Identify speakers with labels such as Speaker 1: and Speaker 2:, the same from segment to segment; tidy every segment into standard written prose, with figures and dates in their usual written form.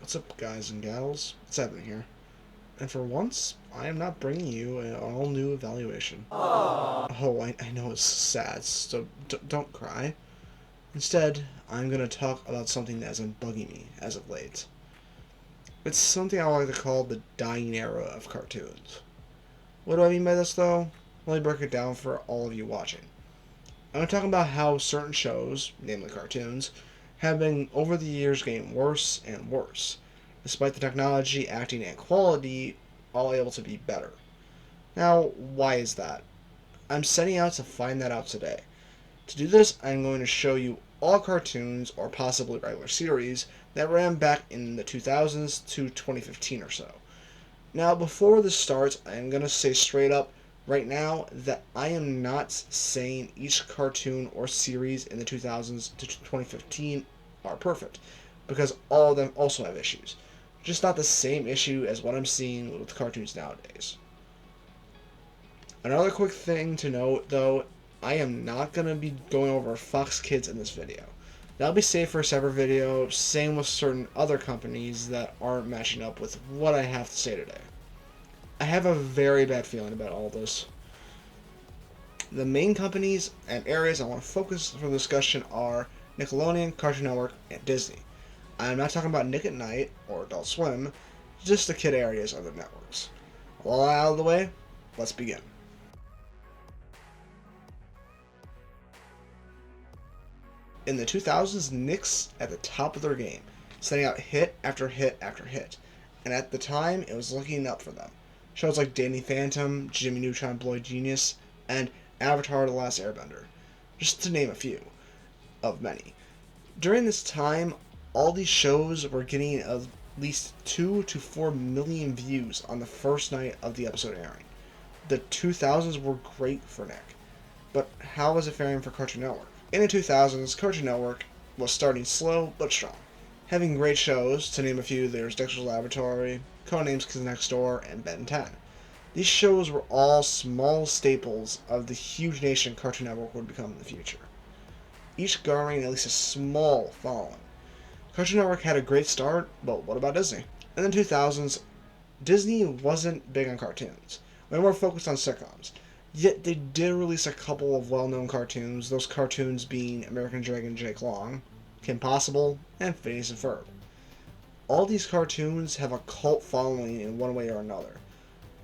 Speaker 1: What's up, guys and gals? What's happening here? And for once, I am not bringing you an all-new evaluation. Oh, I know it's sad, so don't cry. Instead, I'm going to talk about something that has been bugging me as of late. It's something I like to call the dying era of cartoons. What do I mean by this, though? Let me break it down for all of you watching. I'm talking about how certain shows, namely cartoons, have been over the years getting worse and worse, despite the technology, acting, and quality all able to be better. Now, why is that? I'm setting out to find that out today. To do this, I'm going to show you all cartoons, or possibly regular series, that ran back in the 2000s to 2015 or so. Now, before this starts, I'm going to say straight up right now that I am not saying each cartoon or series in the 2000s to 2015 are perfect, because all of them also have issues. Just not the same issue as what I'm seeing with cartoons nowadays. Another quick thing to note, though, I am not going to be going over Fox Kids in this video. That'll be saved for a separate video, same with certain other companies that aren't matching up with what I have to say today. I have a very bad feeling about all this. The main companies and areas I want to focus for the discussion are Nickelodeon, Cartoon Network, and Disney. I'm not talking about Nick at Night or Adult Swim, just the kid areas of the networks. All out of the way, let's begin. In the 2000s, Nick's at the top of their game, sending out hit after hit after hit, and at the time, it was looking up for them. Shows like Danny Phantom, Jimmy Neutron Boy Genius, and Avatar The Last Airbender, just to name a few of many. During this time, all these shows were getting at least 2 to 4 million views on the first night of the episode airing. The 2000s were great for Nick, but how was it faring for Cartoon Network? In the 2000s, Cartoon Network was starting slow but strong, having great shows. To name a few, there's Dexter's Laboratory, Codenames Kids Next Door, and Ben 10. These shows were all small staples of the huge nation Cartoon Network would become in the future, each garnering at least a small following. Cartoon Network had a great start, but what about Disney? In the 2000s, Disney wasn't big on cartoons. They were more focused on sitcoms. Yet they did release a couple of well-known cartoons, those cartoons being American Dragon Jake Long, Kim Possible, and Phineas and Ferb. All these cartoons have a cult following in one way or another.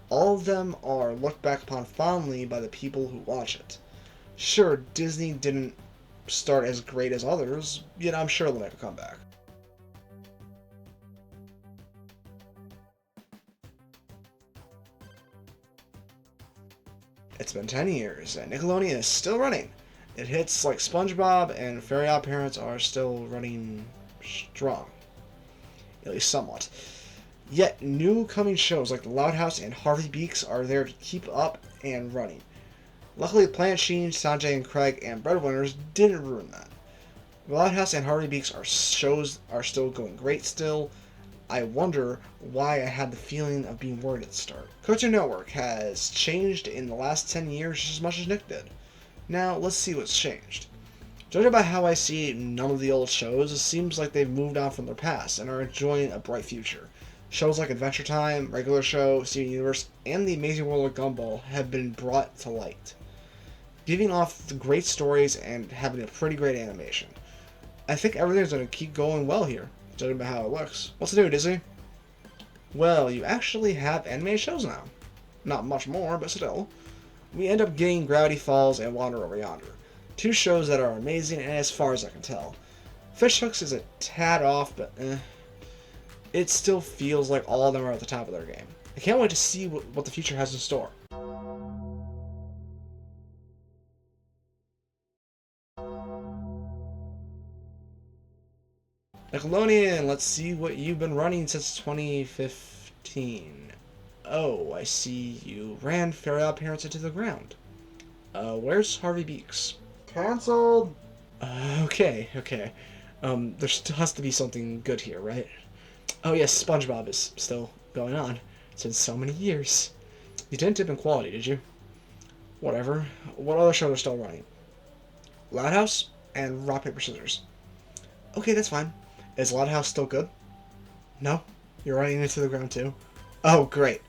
Speaker 1: All of them are looked back upon fondly by the people who watch it. Sure, Disney didn't start as great as others, yet I'm sure they'll make a comeback. It's been 10 years, and Nickelodeon is still running. It hits like SpongeBob and Fairy Odd Parents are still running strong, at least somewhat. Yet new coming shows like The Loud House and Harvey Beaks are there to keep up and running. Luckily, Planet Sheen, Sanjay and Craig, and Breadwinners didn't ruin that. The Loud House and Harvey Beaks are still going great still. I wonder why I had the feeling of being worried at the start. Cartoon Network has changed in the last 10 years just as much as Nick did. Now, let's see what's changed. Judging by how I see none of the old shows, it seems like they've moved on from their past and are enjoying a bright future. Shows like Adventure Time, Regular Show, Steven Universe, and The Amazing World of Gumball have been brought to light, giving off the great stories and having a pretty great animation. I think everything's going to keep going well here, judging by how it looks. What's new, Disney? Well, you actually have animated shows now. Not much more, but still. We end up getting Gravity Falls and Wander Over Yonder. Two shows that are amazing, and as far as I can tell. Fish Hooks is a tad off, but it still feels like all of them are at the top of their game. I can't wait to see what the future has in store. Nickelodeon, let's see what you've been running since 2015. Oh, I see you ran Fairy Odd Parents into the ground. Where's Harvey Beaks? Cancelled! Okay. There still has to be something good here, right? Oh yes, SpongeBob is still going on. It's been so many years. You didn't dip in quality, did you? Whatever. What other shows are still running? Loud House and Rock, Paper, Scissors. Okay, that's fine. Is Loud House still good? No? You're running into the ground too? Oh, great.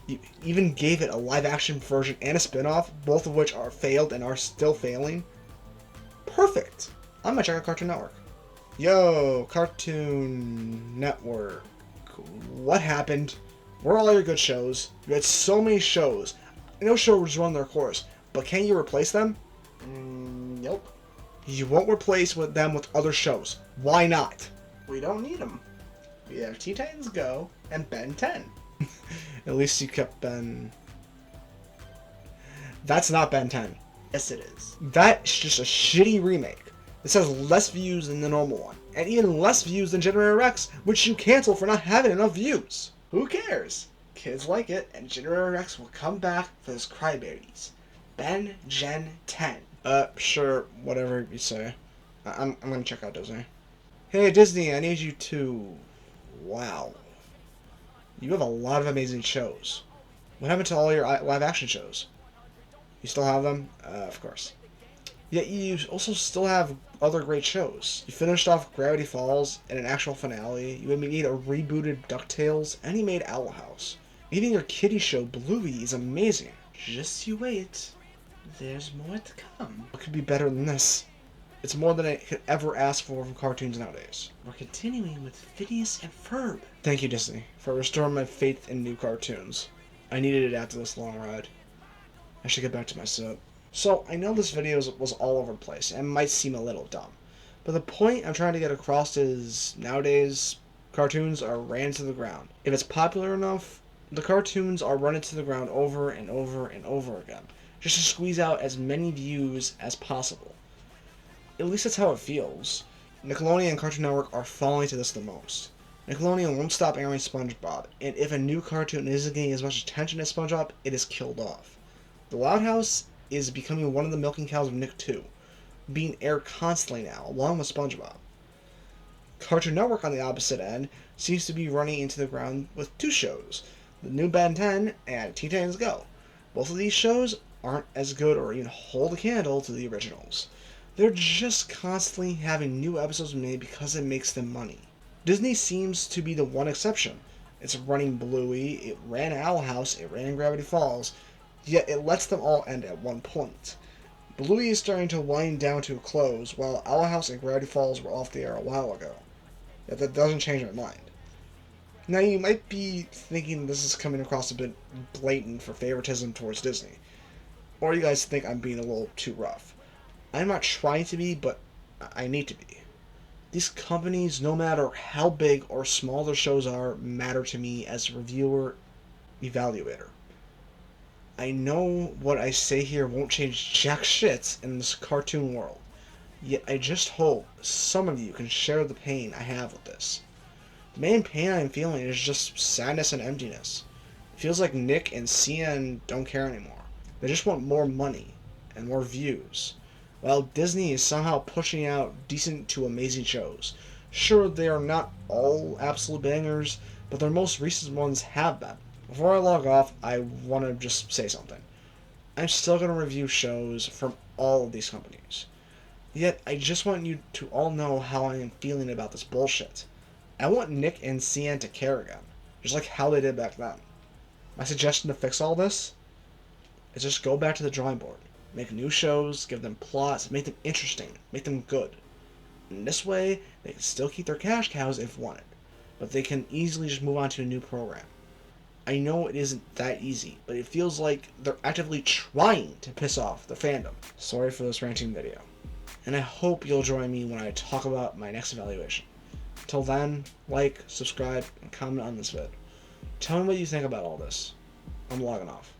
Speaker 1: You even gave it a live-action version and a spin-off, both of which are failed and are still failing? Perfect! I'm gonna check out Cartoon Network. Yo, Cartoon Network. What happened? Where are all your good shows? You had so many shows. I know shows run their course, but can you replace them?
Speaker 2: Nope.
Speaker 1: You won't replace them with other shows. Why not?
Speaker 2: We don't need them. We have Teen Titans Go and Ben 10.
Speaker 1: At least you kept Ben. That's not Ben 10.
Speaker 2: Yes, it is.
Speaker 1: That's just a shitty remake. This has less views than the normal one, and even less views than Generator Rex, which you cancel for not having enough views.
Speaker 2: Who cares? Kids like it, and Generator Rex will come back for his crybabies. Ben Gen 10.
Speaker 1: Sure, whatever you say. I'm gonna check out Disney. Hey, Disney, I need you to... Wow. You have a lot of amazing shows. What happened to all your live-action shows? You still have them? Of course. Yet you also still have other great shows. You finished off Gravity Falls and an actual finale. You made a rebooted DuckTales, and you made Owl House. Even your kiddie show, Bluey, is amazing.
Speaker 2: Just you wait. There's more to come.
Speaker 1: What could be better than this? It's more than I could ever ask for from cartoons nowadays.
Speaker 2: We're continuing with Phineas and Ferb.
Speaker 1: Thank you, Disney, for restoring my faith in new cartoons. I needed it after this long ride. I should get back to my soap. So, I know this video was all over the place, and might seem a little dumb. But the point I'm trying to get across is, nowadays, cartoons are ran to the ground. If it's popular enough, the cartoons are run into the ground over and over and over again, just to squeeze out as many views as possible. At least that's how it feels. Nickelodeon and Cartoon Network are falling to this the most. Nickelodeon won't stop airing SpongeBob, and if a new cartoon isn't getting as much attention as SpongeBob, it is killed off. The Loud House is becoming one of the milking cows of Nick 2, being aired constantly now, along with SpongeBob. Cartoon Network, on the opposite end, seems to be running into the ground with two shows, the new Ben 10 and Teen Titans Go. Both of these shows aren't as good or even hold a candle to the originals. They're just constantly having new episodes made because it makes them money. Disney seems to be the one exception. It's running Bluey, it ran Owl House, it ran Gravity Falls, yet it lets them all end at one point. Bluey is starting to wind down to a close, while Owl House and Gravity Falls were off the air a while ago. Yet that doesn't change my mind. Now you might be thinking this is coming across a bit blatant for favoritism towards Disney. Or you guys think I'm being a little too rough. I'm not trying to be, but I need to be. These companies, no matter how big or small their shows are, matter to me as a reviewer, evaluator. I know what I say here won't change jack shit in this cartoon world, yet I just hope some of you can share the pain I have with this. The main pain I'm feeling is just sadness and emptiness. It feels like Nick and CN don't care anymore. They just want more money and more views. While Disney is somehow pushing out decent to amazing shows. Sure, they are not all absolute bangers, but their most recent ones have been. Before I log off, I want to just say something. I'm still going to review shows from all of these companies. Yet, I just want you to all know how I am feeling about this bullshit. I want Nick and CN to care again, just like how they did back then. My suggestion to fix all this is just go back to the drawing board. Make new shows, give them plots, make them interesting, make them good. In this way, they can still keep their cash cows if wanted, but they can easily just move on to a new program. I know it isn't that easy, but it feels like they're actively trying to piss off the fandom. Sorry for this ranting video. And I hope you'll join me when I talk about my next evaluation. Till then, like, subscribe, and comment on this vid. Tell me what you think about all this. I'm logging off.